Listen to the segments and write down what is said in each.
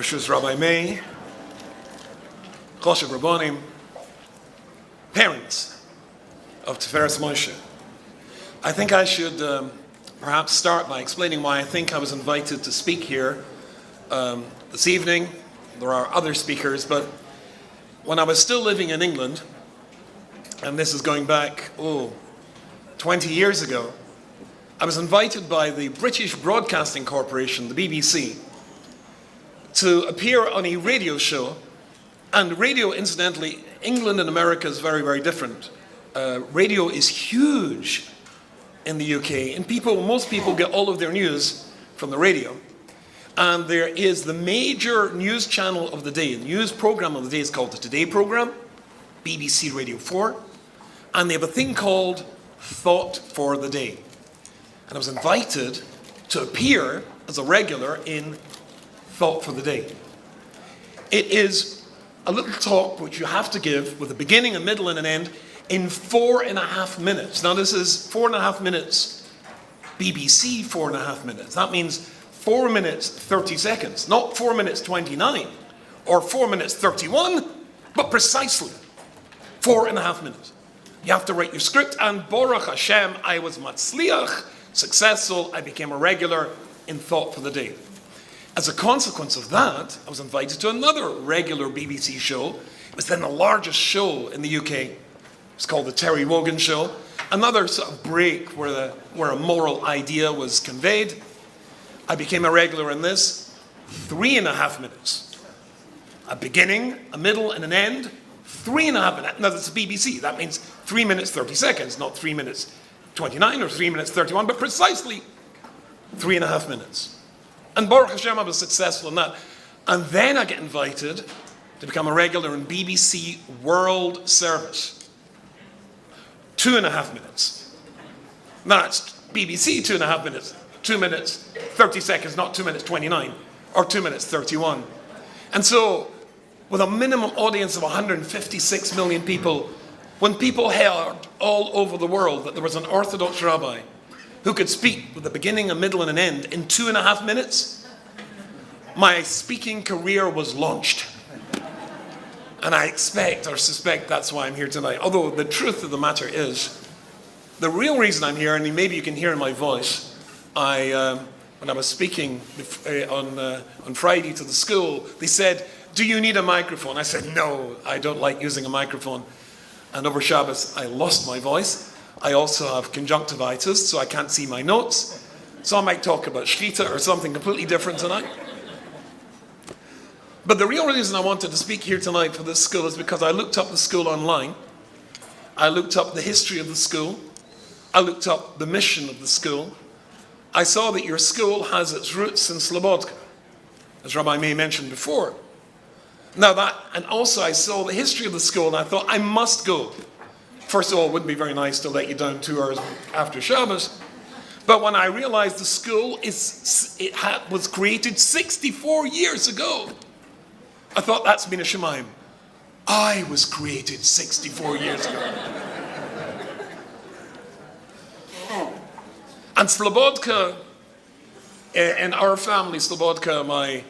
Rishus Rabbi May, Choshev Rabbanim, parents of Tiferes Moshe. I think I should perhaps start by explaining why I think I was invited to speak here this evening. There are other speakers, but when I was still living in England, and this is going back, 20 years ago, I was invited by the British Broadcasting Corporation, the BBC, to appear on a radio show. And radio, incidentally, England and America is very, very different. Radio is huge in the UK, and most people get all of their news from the radio. And there is the major news channel of the day. The news program of the day is called the Today Programme, BBC Radio 4. And they have a thing called Thought for the Day. And I was invited to appear as a regular in Thought for the Day. It is a little talk which you have to give with a beginning, a middle, and an end in 4.5 minutes. Now this is 4.5 minutes, BBC 4.5 minutes. That means 4 minutes 30 seconds, not 4 minutes 29 or 4 minutes 31, but precisely 4.5 minutes. You have to write your script, and Baruch Hashem, I was matzliach, successful. I became a regular in Thought for the Day. As a consequence of that, I was invited to another regular BBC show. It was then the largest show in the UK. It was called the Terry Wogan Show. Another sort of break where a moral idea was conveyed. I became a regular in this. 3.5 minutes. A beginning, a middle, and an end. 3.5 minutes. Now that's the BBC. That means 3 minutes 30 seconds, not 3 minutes 29 or 3 minutes 31, but precisely 3.5 minutes. And Baruch Hashem, I was successful in that. And then I get invited to become a regular in BBC World Service. 2.5 minutes. Now it's BBC 2.5 minutes. 2 minutes 30 seconds, not 2 minutes 29 or 2 minutes 31. And so, with a minimum audience of 156 million people, when people heard all over the world that there was an Orthodox rabbi who could speak with a beginning, a middle, and an end in 2.5 minutes, my speaking career was launched. And I expect or suspect that's why I'm here tonight. Although the truth of the matter is, the real reason I'm here, and maybe you can hear in my voice, when I was speaking on Friday to the school, they said, "Do you need a microphone?" I said, "No, I don't like using a microphone." And over Shabbos, I lost my voice. I also have conjunctivitis, so I can't see my notes. So I might talk about Shkita or something completely different tonight. But the real reason I wanted to speak here tonight for this school is because I looked up the school online. I looked up the history of the school. I looked up the mission of the school. I saw that your school has its roots in Slobodka, as Rabbi May mentioned before. And also I saw the history of the school, and I thought, I must go. First of all, it wouldn't be very nice to let you down 2 hours after Shabbos. But when I realized the school was created 64 years ago, I thought, that's been a Shemaim. I was created 64 years ago. And Slobodka, in our family, Slobodka, my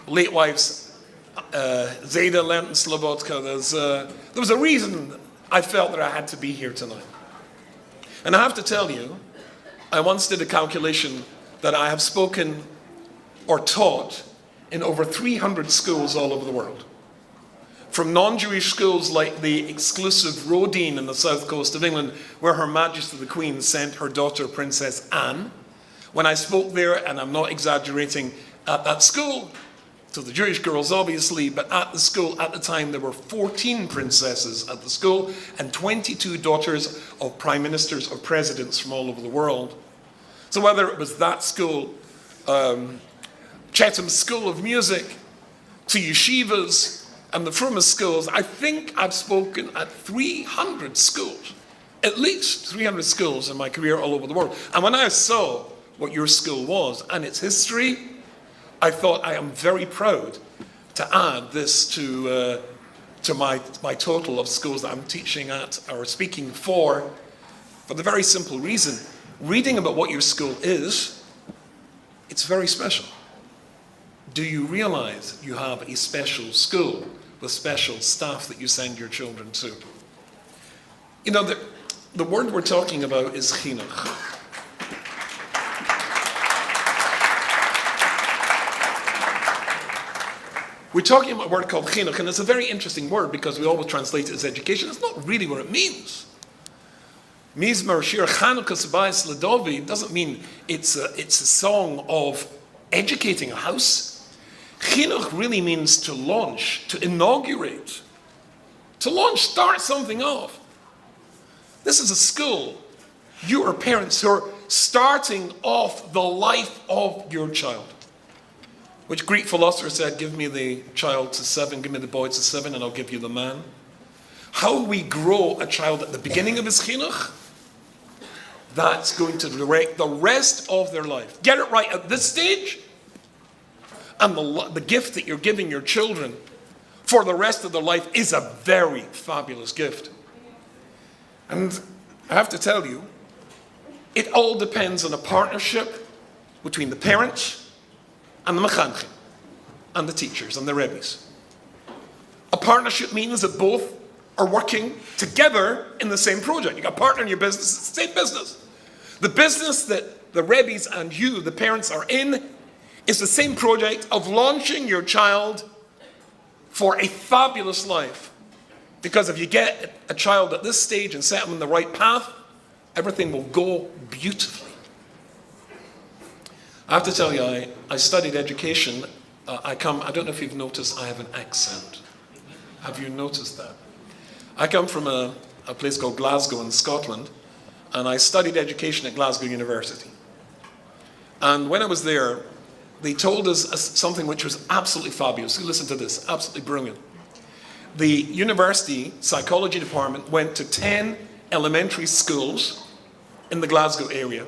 late wife's Zayda learned in Slobodka. There was a reason I felt that I had to be here tonight. And I have to tell you, I once did a calculation that I have spoken or taught in over 300 schools all over the world. From non-Jewish schools like the exclusive Rodin in the south coast of England, where Her Majesty the Queen sent her daughter, Princess Anne. When I spoke there, and I'm not exaggerating, at that school, to the Jewish girls obviously, but at the school at the time there were 14 princesses at the school and 22 daughters of prime ministers or presidents from all over the world. So whether it was that school, Chetham's School of Music, to yeshivas and the Fruma schools, I think I've spoken at 300 schools, at least 300 schools in my career all over the world. And when I saw what your school was and its history, I thought I am very proud to add this to my total of schools that I'm teaching at or speaking for the very simple reason, reading about what your school is, it's very special. do you realize you have a special school with special staff that you send your children to? You know, the word we're talking about is chinuch. We're talking about a word called chinuch, and it's a very interesting word because we always translate it as education. It's not really what it means. Mizmor Shir Chanukah Sabayis Ladovi doesn't mean it's a song of educating a house. Chinuch really means to launch, to inaugurate, to launch, start something off. This is a school. You are parents who are starting off the life of your child. Which Greek philosopher said, give me the child to 7, give me the boy to 7, and I'll give you the man. How we grow a child at the beginning of his chinuch, that's going to direct the rest of their life. Get it right at this stage, and the gift that you're giving your children for the rest of their life is a very fabulous gift. And I have to tell you, it all depends on a partnership between the parents and the mechanchim, and the teachers, and the rebbes. A partnership means that both are working together in the same project. You got a partner in your business, it's the same business. The business that the rebbes and you, the parents, are in is the same project of launching your child for a fabulous life. Because if you get a child at this stage and set them on the right path, everything will go beautifully. I have to tell you, I studied education. I don't know if you've noticed, I have an accent. Have you noticed that? I come from a place called Glasgow in Scotland, and I studied education at Glasgow University. And when I was there, they told us something which was absolutely fabulous. Listen to this, absolutely brilliant. The university psychology department went to 10 elementary schools in the Glasgow area.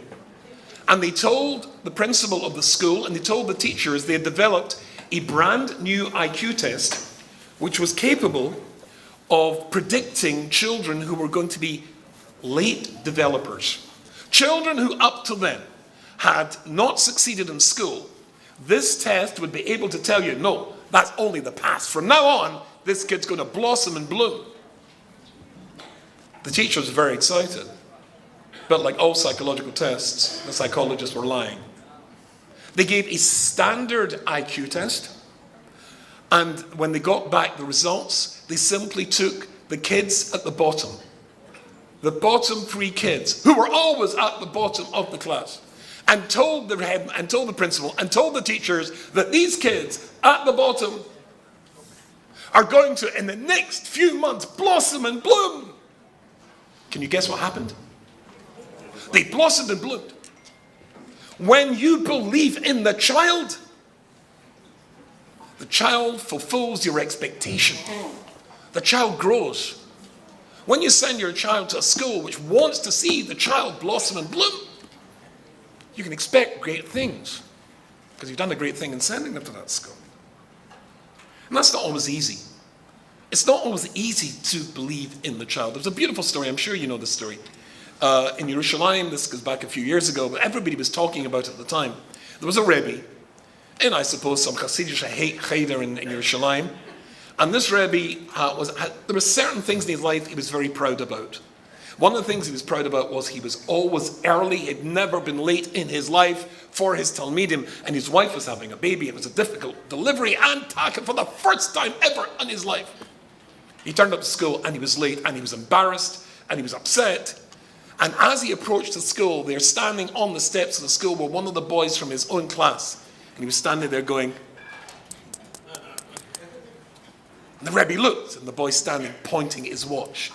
And they told the principal of the school and they told the teachers they had developed a brand new IQ test which was capable of predicting children who were going to be late developers. Children who up to then had not succeeded in school. This test would be able to tell you, no, that's only the past. From now on, this kid's going to blossom and bloom. The teacher was very excited. But like all psychological tests, the psychologists were lying. They gave a standard IQ test, and when they got back the results, they simply took the kids at the bottom 3 kids, who were always at the bottom of the class, and told the head, and told the principal, and told the teachers that these kids at the bottom are going to, in the next few months, blossom and bloom. Can you guess what happened? They blossomed and bloomed. When you believe in the child fulfills your expectation. The child grows. When you send your child to a school which wants to see the child blossom and bloom, you can expect great things because you've done a great thing in sending them to that school. And that's not always easy. It's not always easy to believe in the child. There's a beautiful story, I'm sure you know this story. In Yerushalayim, this goes back a few years ago, but everybody was talking about it at the time. There was a Rebbe, and I suppose some Hasidic cheder in Yerushalayim, and this Rebbe there were certain things in his life he was very proud about. One of the things he was proud about was he was always early. He'd never been late in his life for his Talmidim, and his wife was having a baby. It was a difficult delivery and taka for the first time ever in his life. He turned up to school and he was late and he was embarrassed and he was upset. And as he approached the school, they're standing on the steps of the school with one of the boys from his own class. And he was standing there going, and the Rebbe looked, and the boy standing pointing at his watch.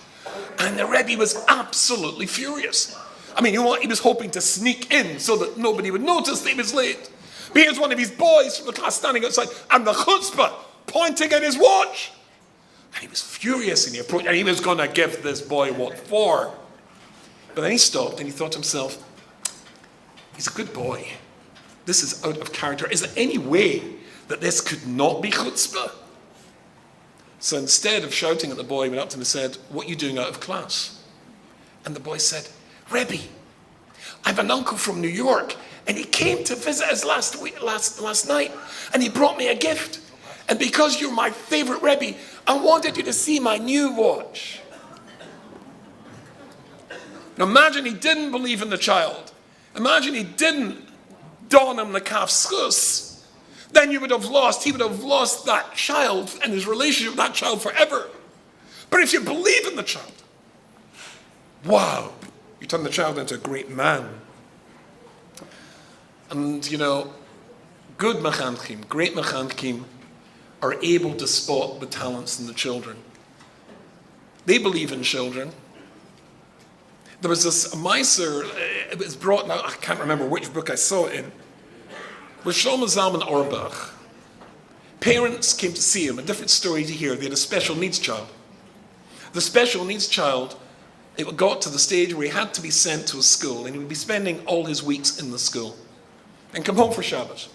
And the Rebbe was absolutely furious. I mean, he was hoping to sneak in so that nobody would notice that he was late. But here's one of his boys from the class standing outside, and the chutzpah pointing at his watch. And he was furious, and he was going to give this boy what for. But then he stopped and he thought to himself, he's a good boy. This is out of character. Is there any way that this could not be chutzpah? So instead of shouting at the boy, he went up to him and said, what are you doing out of class? And the boy said, Rebbe, I have an uncle from New York, And he came to visit us last night, and he brought me a gift. And because you're my favorite Rebbe, I wanted you to see my new watch. Now imagine he didn't believe in the child. Imagine he didn't don him the kaf schus. Then he would have lost that child and his relationship with that child forever. But if you believe in the child, wow, you turn the child into a great man. And good mechanchim, great mechanchim, are able to spot the talents in the children. They believe in children. There was this Meiser, it was brought, now I can't remember which book I saw it in, with Shlomo Zalman Auerbach. Parents came to see him, a different story to hear. They had a special needs child. The special needs child, it got to the stage where he had to be sent to a school, and he would be spending all his weeks in the school and come home for Shabbat.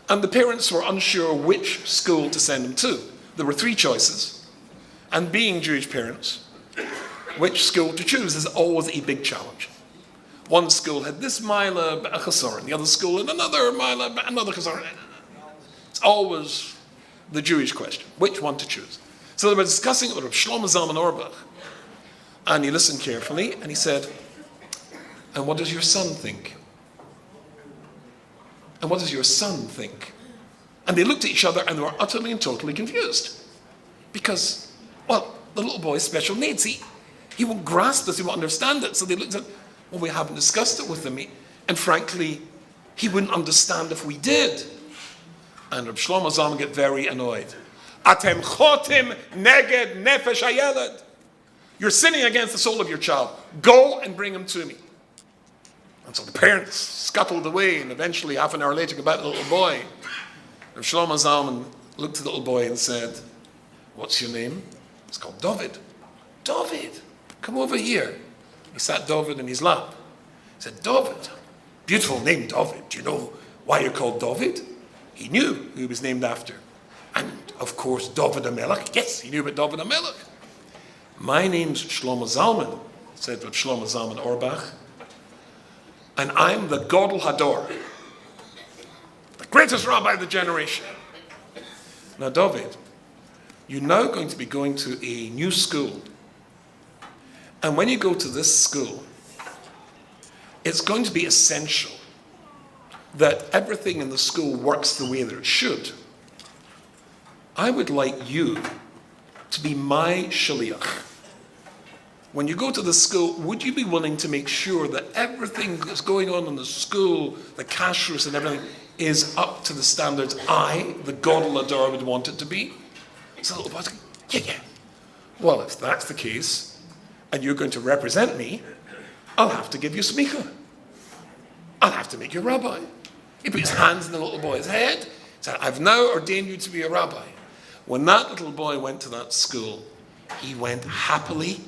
And the parents were unsure which school to send him to. There were 3 choices, and being Jewish parents, which school to choose is always a big challenge. One school had this mila a chasor, and the other school had another mila another chasor. It's always the Jewish question, which one to choose. So they were discussing it with Shlomo Zalman Auerbach, and he listened carefully, and he said, "And what does your son think? And what does your son think?" And they looked at each other, and they were utterly and totally confused, because, well, the little boy's special needs. He won't grasp this, he won't understand it. So they looked at, well, we haven't discussed it with him. And frankly, he wouldn't understand if we did. And Reb Shlomo Zalman get very annoyed. Atem chotim neged nefesh hayeled. You're sinning against the soul of your child. Go and bring him to me. And so the parents scuttled away, and eventually, half an hour later, got back to the little boy. Reb Shlomo Zalman looked at the little boy and said, "What's your name?" It's called David. "David, come over here." He sat David in his lap. He said, "David, beautiful name, David. Do you know why you're called David?" He knew who he was named after. And of course, David HaMelech. Yes, he knew about David HaMelech. "My name's Shlomo Zalman," said Reb Shlomo Zalman Auerbach. "And I'm the Gadol Hador, the greatest rabbi of the generation." Now, David, you're now going to be going to a new school. And when you go to this school, it's going to be essential that everything in the school works the way that it should. I would like you to be my shaliach. When you go to the school, would you be willing to make sure that everything that's going on in the school, the kashrus and everything, is up to the standards I, the Gadol Hador, would want it to be? So the little boy's like, yeah. Well, if that's the case, and you're going to represent me, I'll have to give you smicha. I'll have to make you a rabbi. He put his hands in the little boy's head, said, "I've now ordained you to be a rabbi." When that little boy went to that school, he went happily,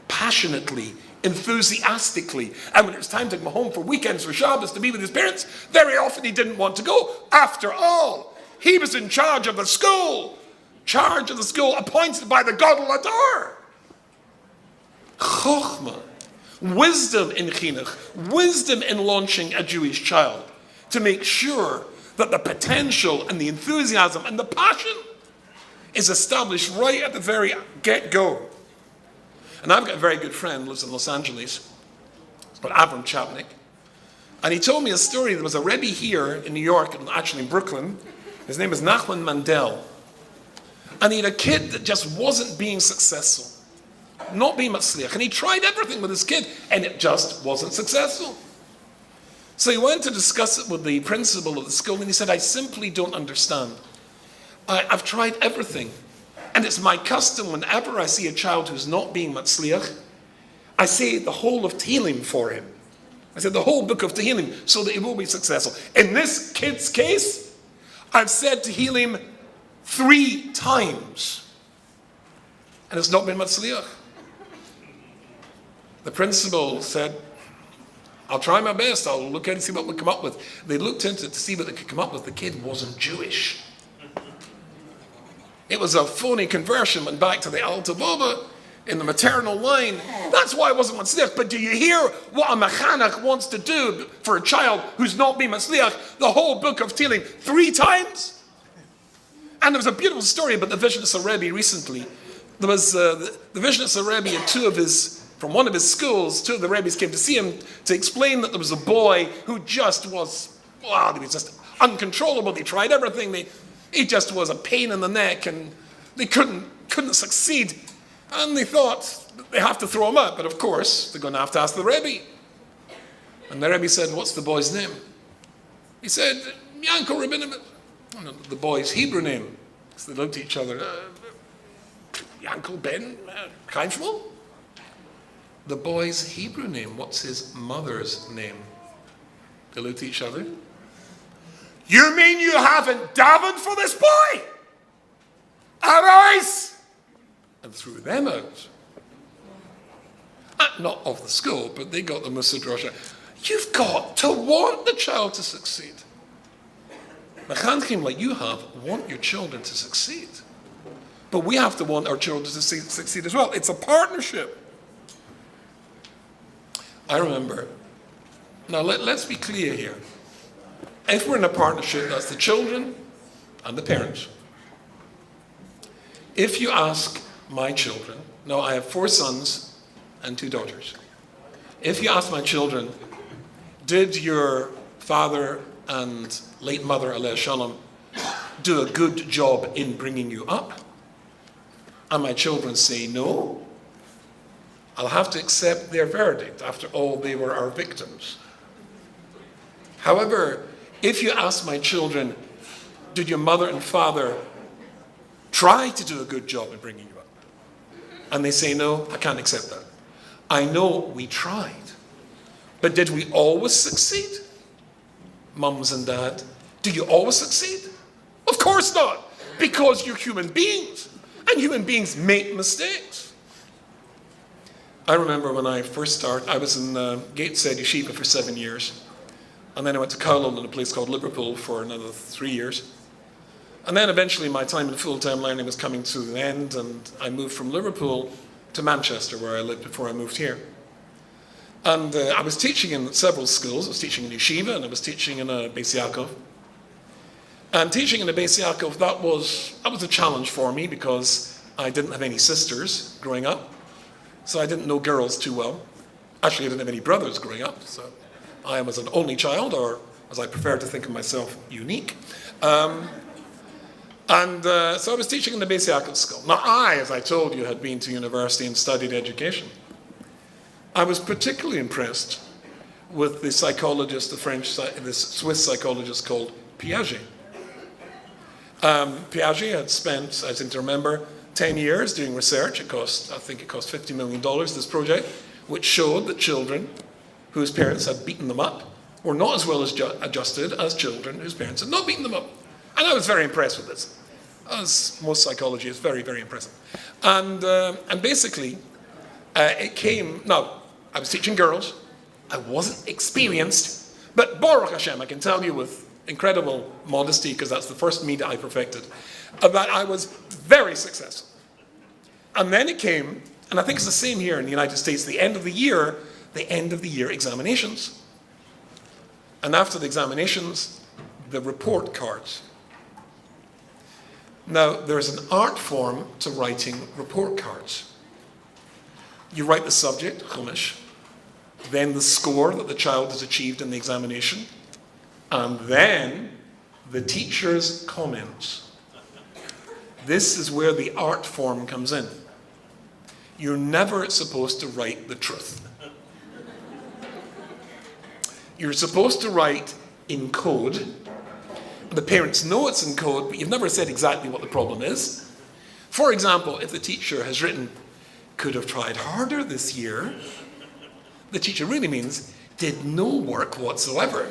passionately, enthusiastically. And when it was time to come home for weekends, for Shabbos, to be with his parents, very often he didn't want to go. After all, he was in charge of the school. Charge of the school appointed by the Gadol Hador. Chochmah, wisdom in chinuch, wisdom in launching a Jewish child, to make sure that the potential and the enthusiasm and the passion is established right at the very get-go. And I've got a very good friend, lives in Los Angeles, called Avram Chapnick, and he told me a story. There was a Rebbe here in New York, and actually in Brooklyn. His name is Nachman Mandel. And he had a kid that just wasn't being successful, not being matzliach. And he tried everything with his kid, and it just wasn't successful. So he went to discuss it with the principal of the school, and he said, "I simply don't understand. I've tried everything. And it's my custom, whenever I see a child who's not being matzliach, I say the whole of Tehillim for him. I said the whole book of Tehillim, so that he will be successful. In this kid's case, I've said Tehillim 3 times, and it's not been matzliach." The principal said, "I'll try my best. I'll look at it and see what we come up with." They looked into it to see what they could come up with. The kid wasn't Jewish. It was a phony conversion, went back to the Alter Baba. in the maternal line. That's why I wasn't Matzliach. But do you hear what a Mechanach wants to do for a child who's not been Matzliach? The whole book of Tehillim 3 times? And there was a beautiful story about the Vishnitzer Rebbe recently. There was the Vishnitzer Rebbe and from one of his schools, 2 of the Rebbes came to see him to explain that there was a boy who just was, he was just uncontrollable. They tried everything. He just was a pain in the neck, and they couldn't succeed. And they thought they have to throw him out, but of course they're going to have to ask the Rebbe. And the Rebbe said, "What's the boy's name?" He said, "Yankel Rabbinim." The boy's Hebrew name. So they looked at each other. Yankel Ben Kainshmal? The boy's Hebrew name. What's his mother's name? They looked at each other. "You mean you haven't davened for this boy? Arise!" And threw them out. Not of the school, but they got the Musa Drosha. You've got to want the child to succeed. Mechanchim like you have want your children to succeed. But we have to want our children to succeed as well. It's a partnership. I remember, now let's be clear here. If we're in a partnership, that's the children and the parents. If you ask my children, no, I have 4 sons and 2 daughters. If you ask my children, did your father and late mother, Aleh Shalom, do a good job in bringing you up? And my children say no, I'll have to accept their verdict. After all, they were our victims. However, if you ask my children, did your mother and father try to do a good job in bringing you up? And they say no, I can't accept that. I know we tried, but did we always succeed? Mums and dad, do you always succeed? Of course not, because you're human beings, and human beings make mistakes. I remember when I first started, I was in Gateshead Yeshiva for 7 years, and then I went to Cowlon in a place called Liverpool for another 3 years. And then eventually my time in full-time learning was coming to an end, and I moved from Liverpool to Manchester, where I lived before I moved here. And I was teaching in several schools. I was teaching in Yeshiva, and I was teaching in a Beis Yaakov. And teaching in a Beis Yaakov, that was a challenge for me, because I didn't have any sisters growing up, so I didn't know girls too well. Actually, I didn't have any brothers growing up, so I was an only child, or as I prefer to think of myself, unique. So I was teaching in the Beis Yaakov school. Now I, as I told you, had been to university and studied education. I was particularly impressed with the psychologist, the Swiss psychologist called Piaget. Piaget had spent, I seem to remember, 10 years doing research. I think it cost $50 million, this project, which showed that children whose parents had beaten them up were not as well adjusted as children whose parents had not beaten them up. And I was very impressed with this. As most psychology is very, very impressive. And basically, it came, now, I was teaching girls. I wasn't experienced, but Baruch Hashem, I can tell you with incredible modesty, because that's the first media I perfected, that I was very successful. And then it came, and I think it's the same here in the United States, the end of the year examinations. And after the examinations, the report cards. Now, there's an art form to writing report cards. You write the subject, Chumash, then the score that the child has achieved in the examination, and then the teacher's comments. This is where the art form comes in. You're never supposed to write the truth. You're supposed to write in code. The parents know it's in code, but you've never said exactly what the problem is. For example, if the teacher has written, could have tried harder this year, the teacher really means, did no work whatsoever.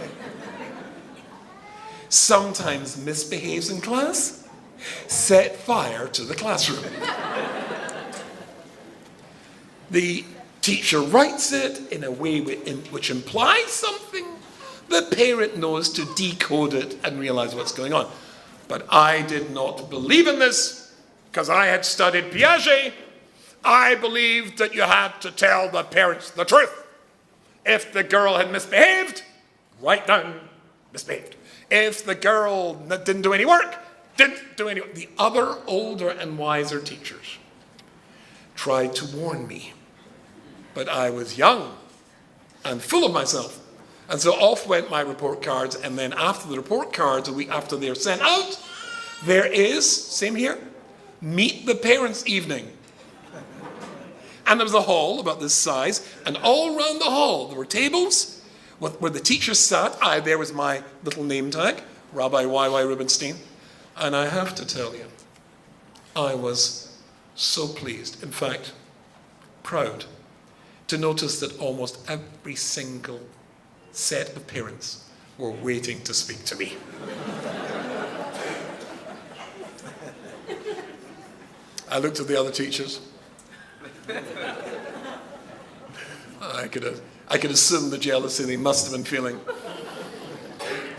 Sometimes misbehaves in class, set fire to the classroom. The teacher writes it in a way which implies something. The parent knows to decode it and realize what's going on. But I did not believe in this, because I had studied Piaget, I believed that you had to tell the parents the truth. If the girl had misbehaved, write down misbehaved. If the girl didn't do any work, didn't do any work. The other older and wiser teachers tried to warn me, but I was young and full of myself. And so off went my report cards, and then after the report cards, a week after they're sent out, there is, same here, meet the parents evening. And there was a hall about this size, and all around the hall there were tables where the teachers sat. There was my little name tag, Rabbi Y.Y. Rubenstein. And I have to tell you, I was so pleased, in fact, proud, to notice that almost every single set of parents were waiting to speak to me. I looked at the other teachers. I could assume the jealousy they must have been feeling.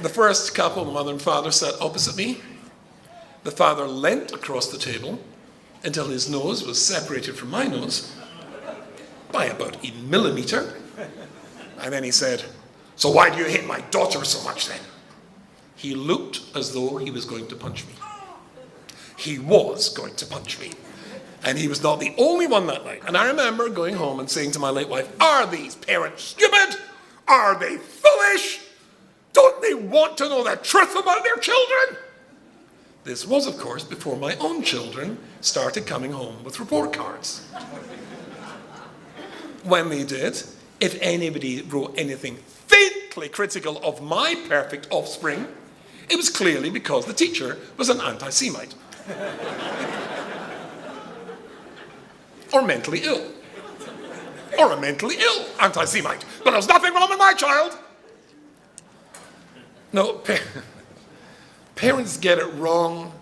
The first couple, the mother and father, sat opposite me. The father leant across the table until his nose was separated from my nose by about a millimeter. And then he said, "So why do you hate my daughter so much then?" He looked as though he was going to punch me. He was going to punch me. And he was not the only one that night. And I remember going home and saying to my late wife, "Are these parents stupid? Are they foolish? Don't they want to know the truth about their children?" This was, of course, before my own children started coming home with report cards. When they did, if anybody wrote anything faintly critical of my perfect offspring, it was clearly because the teacher was an anti-Semite. Or mentally ill. Or a mentally ill anti-Semite. But there's nothing wrong with my child. No, parents get it wrong.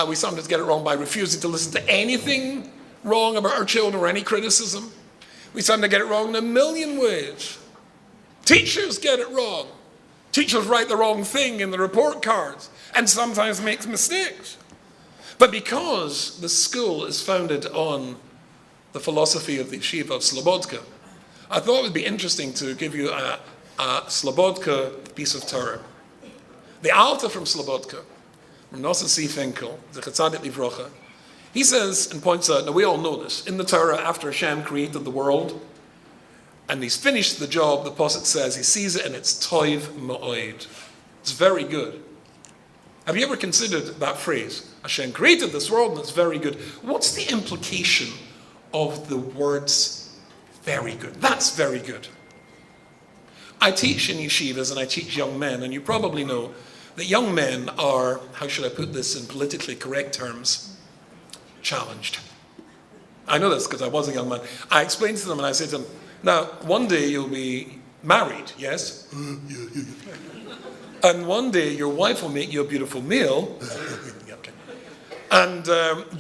We sometimes get it wrong by refusing to listen to anything wrong about our children or any criticism. We sometimes get it wrong in a million ways. Teachers get it wrong. Teachers write the wrong thing in the report cards and sometimes make mistakes. But because the school is founded on the philosophy of the Yeshiva of Slobodka, I thought it would be interesting to give you a Slobodka piece of Torah. The Alta from Slobodka, from Nosson C. Finkel, the Chetzadik Livrocha, he says and points out, now we all know this, in the Torah after Hashem created the world and he's finished the job, the Posset says he sees it and it's toiv ma'oid. It's very good. Have you ever considered that phrase? Hashem created this world and it's very good. What's the implication of the words very good? That's very good. I teach in yeshivas and I teach young men, and you probably know that young men are, how should I put this in politically correct terms, challenged. I know this because I was a young man. I explained to them and I said to them, now one day you'll be married, yes? And one day your wife will make you a beautiful meal. And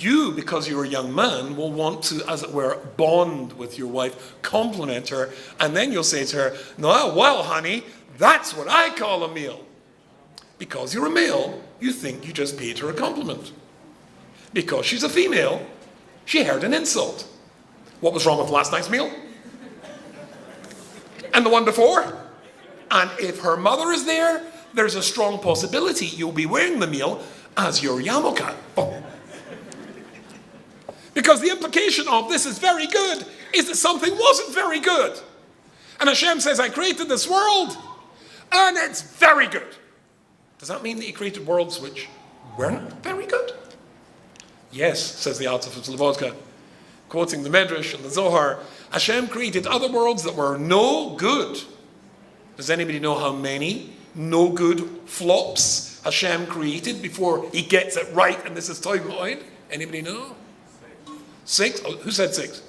you, because you're a young man, will want to, as it were, bond with your wife, compliment her, and then you'll say to her, "No, well, honey, that's what I call a meal." Because you're a male, you think you just paid her a compliment. Because she's a female, she heard an insult. What was wrong with last night's meal? And the one before? And if her mother is there, there's a strong possibility you'll be wearing the meal as your yarmulke. Oh. Because the implication of this is very good is that something wasn't very good. And Hashem says, I created this world and it's very good. Does that mean that he created worlds which weren't very good? Yes, says the Alta of Slobodka, quoting the Medrash and the Zohar, Hashem created other worlds that were no good. Does anybody know how many no good flops Hashem created before he gets it right? And this is Toiv Ma'oid. Anybody know? 6? Oh, who said 6?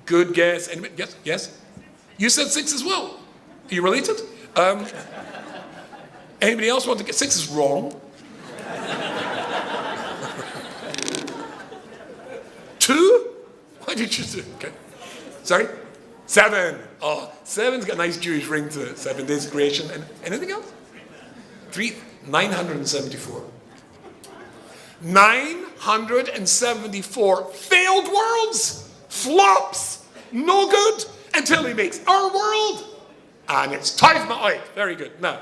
Good guess. Anybody? Yes? Yes? You said 6 as well. Are you related? Anybody else want to get 6 is wrong. 2? Why did you do? Okay. Sorry? 7. Oh, 7's got a nice Jewish ring to it. 7 days of creation. And anything else? 974. 974 failed worlds. flops, no good, until he makes our world, and it's time out. Very good. Now,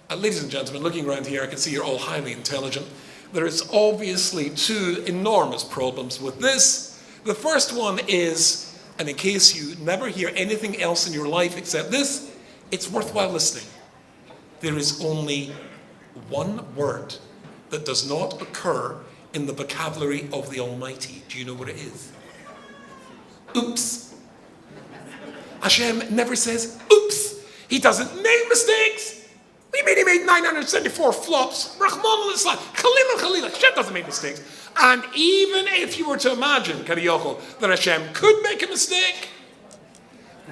ladies and gentlemen, looking around here, I can see you're all highly intelligent. There is obviously two enormous problems with this. The first one is, and in case you never hear anything else in your life except this, it's worthwhile listening. There is only one word that does not occur in the vocabulary of the Almighty. Do you know what it is? Oops. Hashem never says oops. He doesn't make mistakes. What do you mean he made 974 flops? Rahman al-Islam. Khalil. Hashem doesn't make mistakes. And even if you were to imagine, Kariyoko, that Hashem could make a mistake,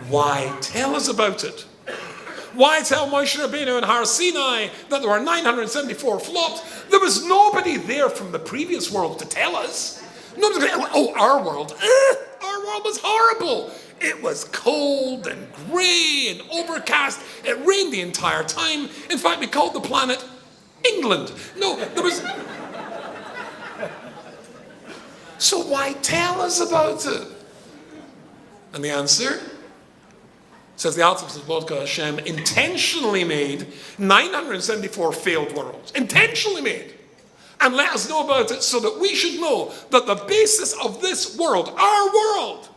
why tell us about it? Why tell Moshe Rabbeinu and Har Sinai that there were 974 flops? There was nobody there from the previous world to tell us. Nobody's going, oh, our world. Our world was horrible. It was cold and grey and overcast. It rained the entire time. In fact, we called the planet England. No, there was... So why tell us about it? And the answer, says the Alpha Vodka Hashem, intentionally made 974 failed worlds. Intentionally made. And let us know about it so that we should know that the basis of this world, our world,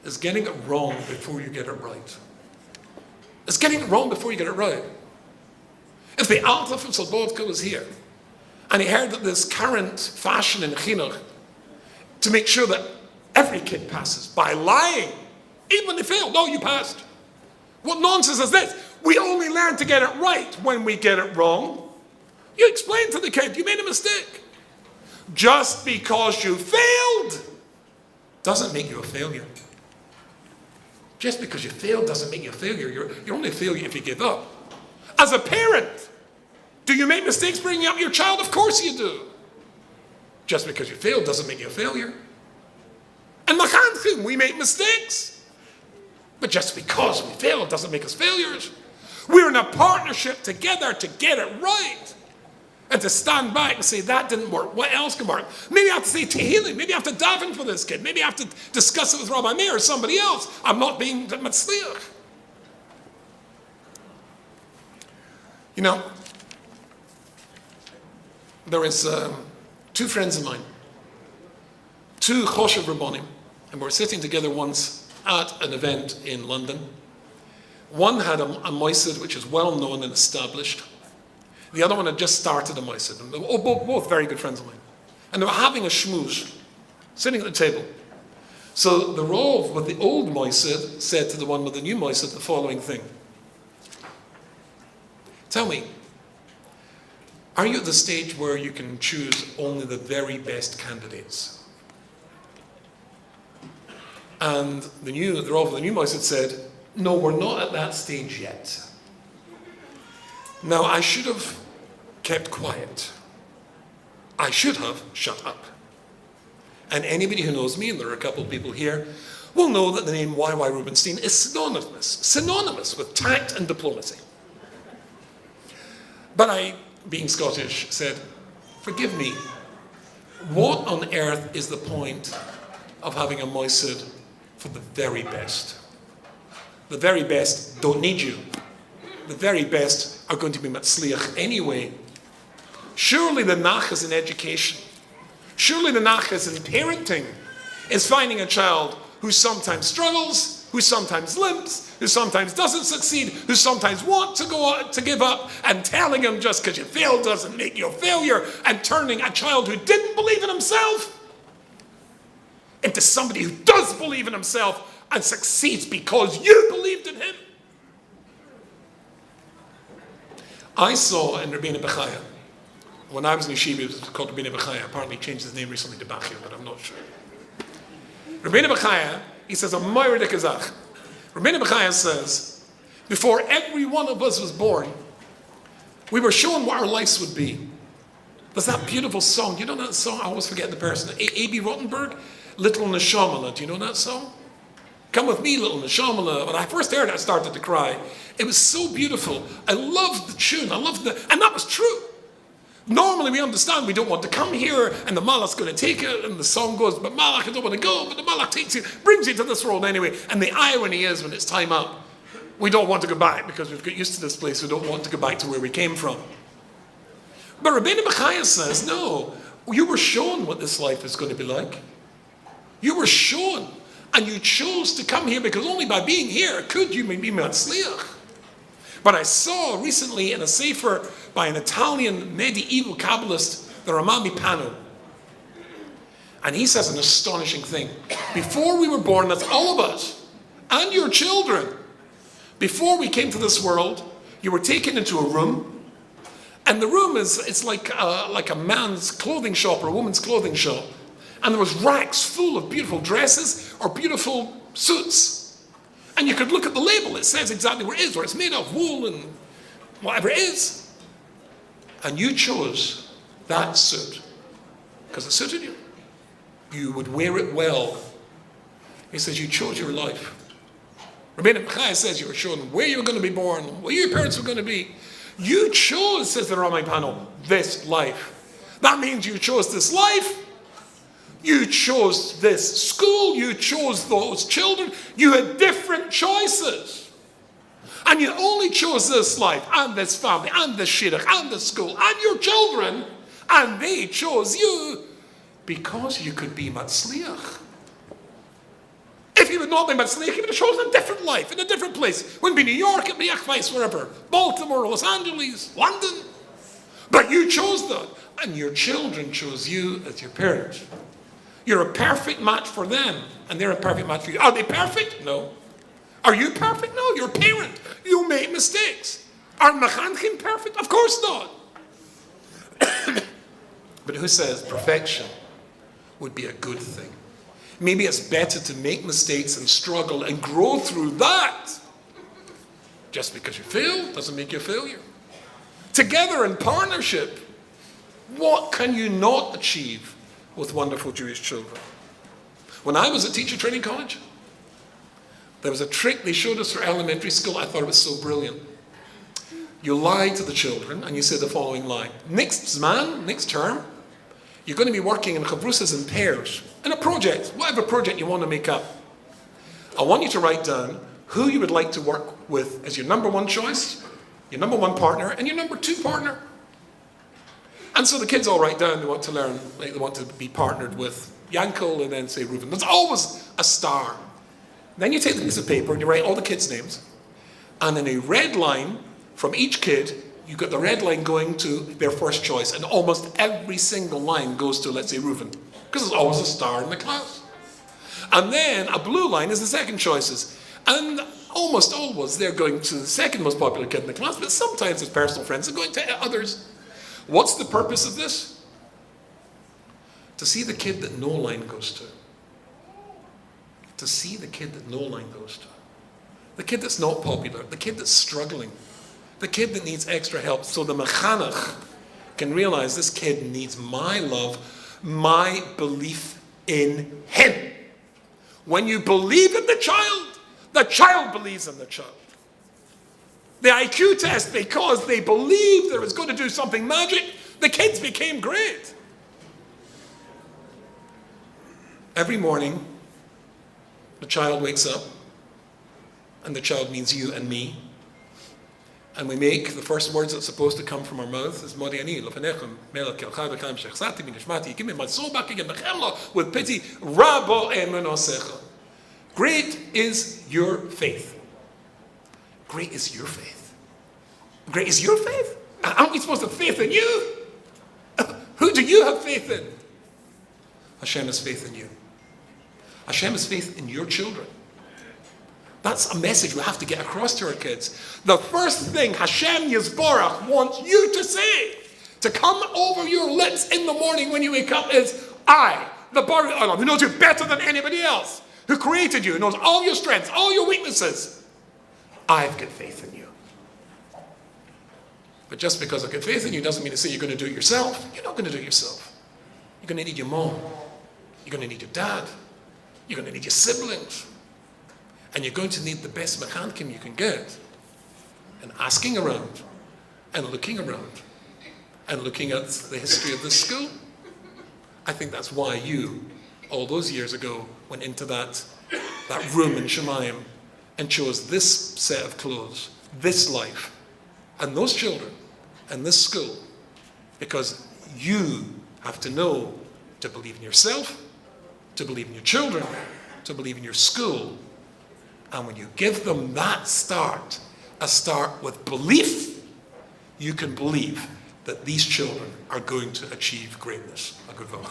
is getting it wrong before you get it right. It's getting it wrong before you get it right. If the Alta from Slobodka was here, and he heard that this current fashion in Chinuch, to make sure that every kid passes by lying, even when they fail, no, you passed. What nonsense is this? We only learn to get it right when we get it wrong. You explain to the kid, you made a mistake. Just because you failed doesn't make you a failure. Just because you failed doesn't make you a failure. You're only a failure if you give up. As a parent, do you make mistakes bringing up your child? Of course you do. Just because you failed doesn't make you a failure. And machanchim, we make mistakes. But just because we fail doesn't make us failures. We're in a partnership together to get it right. And to stand back and say, that didn't work. What else can work? Maybe I have to say Tehillim. Maybe I have to daven for this kid. Maybe I have to discuss it with Rabbi Meir or somebody else. I'm not being matzliach. You know, there is two friends of mine, two Choshev Rabbonim, and we're sitting together once at an event in London. One had a moisid which is well known and established. The other one had just started a moisid. And they were both very good friends of mine. And they were having a shmooze, sitting at the table. So the Rov with the old moisid said to the one with the new moisid the following thing. Tell me, are you at the stage where you can choose only the very best candidates? And the Rov with the new moisid said, no, we're not at that stage yet. Now, I should have kept quiet. I should have shut up. And anybody who knows me, and there are a couple of people here, will know that the name Y.Y. Rubenstein is synonymous with tact and diplomacy. But I, being Scottish, said, forgive me, what on earth is the point of having a moisid for the very best? The very best don't need you. The very best are going to be matzliach anyway. Surely the nach is in education. Surely the nach is in parenting. Is finding a child who sometimes struggles, who sometimes limps, who sometimes doesn't succeed, who sometimes wants to give up, and telling him just because you failed doesn't make you a failure, and turning a child who didn't believe in himself into somebody who does believe in himself and succeeds because you believed in him. I saw in Rabbeinu Bechaya, when I was in yeshiva, it was called Rabbeinu Bechaya. Apparently he changed his name recently to Bachya, but I'm not sure. Rabbeinu Bechaya, he says, a Moira de Kazach. Rabbeinu Bechaya says, before every one of us was born, we were shown what our lives would be. There's that beautiful song. You know that song? I always forget the person. A.B. Rottenberg, Little Neshamala. Do you know that song? Come with me, little Neshamala. When I first heard it, I started to cry. It was so beautiful. I loved the tune. And that was true. Normally we understand we don't want to come here, and the Malach's going to take it, and the song goes, but Malach, I don't want to go, but the Malach takes you, brings you to this world anyway. And the irony is, when it's time up, we don't want to go back because we've got used to this place. We don't want to go back to where we came from. But Rabbeinu Bechaya says, no, you were shown what this life is going to be like. You were shown, and you chose to come here because only by being here could you be Matzliach. But I saw recently in a sefer by an Italian medieval Kabbalist, the Ramami Pano, and he says an astonishing thing. Before we were born, that's all of us, and your children, before we came to this world, you were taken into a room, and the room it's like a man's clothing shop or a woman's clothing shop, and there was racks full of beautiful dresses or beautiful suits. And you could look at the label, it says exactly where it is, where it's made of wool and whatever it is. And you chose that suit because it suited you. You would wear it well. He says you chose your life. Rabbeinu Bechaya says you were shown where you were going to be born, where your parents were going to be. You chose, says the Ramai Panel, this life. That means you chose this life. You chose this school, you chose those children, you had different choices. And you only chose this life, and this family, and this shidduch, and this school, and your children, and they chose you because you could be Matzliach. If you had not been Matzliach, you would have chosen a different life, in a different place. It wouldn't be New York, it would be Achvais, wherever. Baltimore, Los Angeles, London. But you chose that, and your children chose you as your parents. You're a perfect match for them, and they're a perfect match for you. Are they perfect? No. Are you perfect? No, you're a parent. You make mistakes. Are Mechanchim perfect? Of course not. But who says perfection would be a good thing? Maybe it's better to make mistakes and struggle and grow through that. Just because you fail doesn't make you a failure. Together in partnership, what can you not achieve with wonderful Jewish children? When I was at Teacher Training College, there was a trick they showed us for elementary school. I thought it was so brilliant. You lie to the children and you say the following line. Next term, you're going to be working in chavrusas in pairs, in a project, whatever project you want to make up. I want you to write down who you would like to work with as your number one choice, your number one partner, and your number two partner. And so the kids all write down they want to learn, like they want to be partnered with Yankel and then say Reuven. There's always a star. Then you take the piece of paper and you write all the kids' names. And in a red line from each kid, you've got the red line going to their first choice. And almost every single line goes to, let's say, Reuven. Because there's always a star in the class. And then a blue line is the second choices. And almost always they're going to the second most popular kid in the class, but sometimes his personal friends are going to others. What's the purpose of this? To see the kid that no line goes to. To see the kid that no line goes to. The kid that's not popular. The kid that's struggling. The kid that needs extra help. So the mechanech can realize this kid needs my love, my belief in him. When you believe in the child believes in the child. The IQ test, because they believed that it was going to do something magic, the kids became great. Every morning, the child wakes up, and the child means you and me, and we make the first words that's supposed to come from our mouth is Modi ani lefanechem melech elchai v'chaim shechsati minishmati give me my soul back again with pity rabo emunosecha. Great is your faith. Great is your faith. Great is your faith? Aren't we supposed to have faith in you? Who do you have faith in? Hashem has faith in you. Hashem has faith in your children. That's a message we have to get across to our kids. The first thing Hashem Yisborach wants you to say, to come over your lips in the morning when you wake up is, I, the Baruch Olam, who knows you better than anybody else, who created you, who knows all your strengths, all your weaknesses, I've got faith in you. But just because I've got faith in you doesn't mean to say you're going to do it yourself. You're not going to do it yourself. You're going to need your mom. You're going to need your dad. You're going to need your siblings. And you're going to need the best mechankim you can get. And asking around, and looking around, and looking at the history of this school. I think that's why you, all those years ago, went into that room in Shemayim and chose this set of clothes, this life, and those children, and this school, because you have to know to believe in yourself, to believe in your children, to believe in your school. And when you give them that start, a start with belief, you can believe that these children are going to achieve greatness. A good vote.